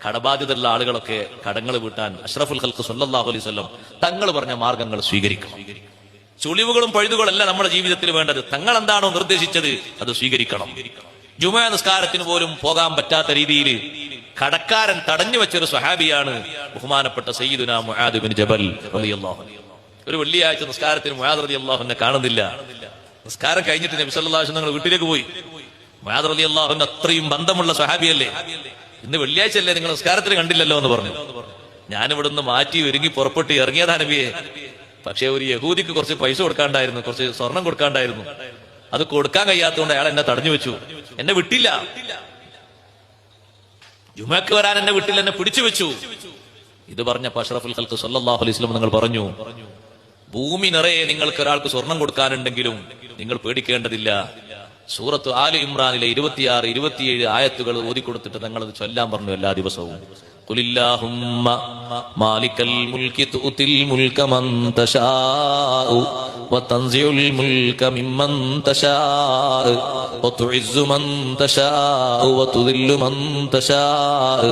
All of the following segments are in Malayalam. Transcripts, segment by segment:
കടബാധ്യതയുള്ള ആളുകളൊക്കെ കടങ്ങൾ വീട്ടാൻ അഷ്റഫുൽ ഖൽഖ് സല്ലല്ലാഹു അലൈഹി വസല്ലം തങ്ങൾ പറഞ്ഞ മാർഗങ്ങൾ സ്വീകരിക്കണം. ചുളിവുകളും പഴുതുകളല്ല നമ്മുടെ ജീവിതത്തിൽ വേണ്ടത്. തങ്ങൾ എന്താണോ നിർദ്ദേശിച്ചത് അത് സ്വീകരിക്കണം. ജുമുഅ നിസ്കാരത്തിന് പോലും പോകാൻ പറ്റാത്ത രീതിയിൽ കടക്കാരൻ തടഞ്ഞു വെച്ചൊരു സ്വഹാബിയാണ് ബഹുമാനപ്പെട്ട സയ്യിദുനാ മുആദ് ബിൻ ജബൽ റളിയല്ലാഹു അൻഹു. ഒരു വെള്ളിയാഴ്ച നിസ്കാരത്തിന് മുആദ് റളിയല്ലാഹു അൻഹു കാണുന്നില്ല. നിസ്കാരം കഴിഞ്ഞിട്ട് നബി സല്ലല്ലാഹു അലൈഹി വസല്ലം വീട്ടിലേക്ക് പോയി. മുആദ് റളിയല്ലാഹു അൻഹു അത്രയും ബന്ധമുള്ള സ്വഹാബിയല്ലേ. ഇന്ന് വെള്ളിയാഴ്ച അല്ലേ, നിങ്ങൾ നിസ്കാരത്തിന് കണ്ടില്ലല്ലോ എന്ന് പറഞ്ഞു. ഞാനിവിടുന്ന് മാറ്റി ഒരുങ്ങി പുറപ്പെട്ട് ഇറങ്ങിയതാ നബിയെ. പക്ഷെ ഒരു യഹൂദിക്ക് കുറച്ച് പൈസ കൊടുക്കാണ്ടായിരുന്നു, കുറച്ച് സ്വർണം കൊടുക്കാണ്ടായിരുന്നു. അത് കൊടുക്കാൻ കഴിയാത്തതുകൊണ്ട് അയാൾ എന്നെ തടഞ്ഞു വെച്ചു, എന്നെ വിട്ടില്ല. ജുമഅക്ക് വരാൻ എന്നെ വിട്ടില്ല, എന്നെ പിടിച്ചു വെച്ചു. ഇത് പറഞ്ഞപ്പോ അഷ്റഫുൽ ഖൽഖ് സല്ലല്ലാഹു അലൈഹി വസല്ലം നിങ്ങൾ പറഞ്ഞു, ഭൂമി നിറയെ നിങ്ങൾക്ക് ഒരാൾക്ക് സ്വർണം കൊടുക്കാനുണ്ടെങ്കിലും നിങ്ങൾ പേടിക്കേണ്ടതില്ല. സൂറത്ത് ആലി ഇമ്രാനിലെ 26, 27 ആയത്തുകൾ ഓതിക്കൊടുത്തിട്ട് തങ്ങളത് ചൊല്ലാൻ പറഞ്ഞു എല്ലാ ദിവസവും. ഖുലില്ലാഹുമ്മ മാലിക്കൽ മുൽകി തുതിൽ മുൽക മൻ തശാഉ വതൻസിഉൽ മുൽക മിമ്മൻ തശാഉ വതുഇസ്സു മൻ തശാഉ വതുദില്ലു മൻ തശാഉ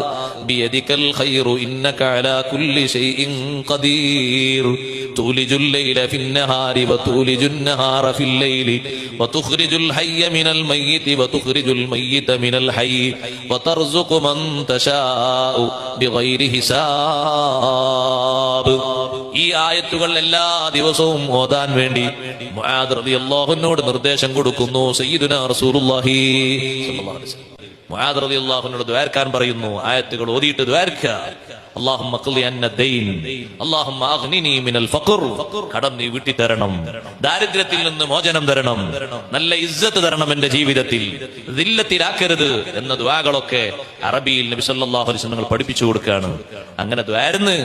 ബിയദികൽ ഖൈറു ഇന്നക അലാ കുല്ലി ഷൈഇൻ ഖദീർ തുലിജുൽ ലൈല ഫിന്നഹാരി വതുലിജുൻ നഹാറ ഫിൽ ലൈലി വതുഖ്രിജുൽ ഹയ്യ മിനൽ മയ്യിതി വതുഖ്രിജുൽ മയ്യിത മിനൽ ഹയ്യി വതർസുഖു മൻ തശാഉ ബിഗൈരി ഹിസാബ്. ഈ ആയത്തുകൾ എല്ലാ ദിവസവും ഓതാൻ വേണ്ടി മുആദ് റളിയല്ലാഹു അൻഹുവിനോട് നിർദ്ദേശം കൊടുക്കുന്നു സയ്യിദുനാ റസൂലുള്ളാഹി സ്വല്ലല്ലാഹു അലൈഹി വസല്ലം. മുആദ് റളിയല്ലാഹു അൻഹുവിനോട് ദുആർക്കാൻ പറയുന്നു. ആയത്തുകൾ ഓതിയിട്ട് ദുആർക്കുക. അല്ലാഹുമ്മ ഖ്ലി അന്ന ദൈൻ, അല്ലാഹുമ്മ അഗ്നിനി മിനൽ ഫഖർ, കടം നീ വീട്ടി തരണം, ദാരിദ്ര്യത്തിൽ നിന്ന് മോചനം തരണം, നല്ല ഇസ്സത്ത് തരണം എന്റെ ജീവിതത്തിൽ, ദില്ലത്തിലാക്കരുത് എന്ന ദുആകളൊക്കെ അറബിയിൽ നബി സല്ലല്ലാഹു അലൈഹി വസല്ലം പഠിപ്പിച്ചു കൊടുക്കുകയാണ്. അങ്ങനെ ദുആർന്ന്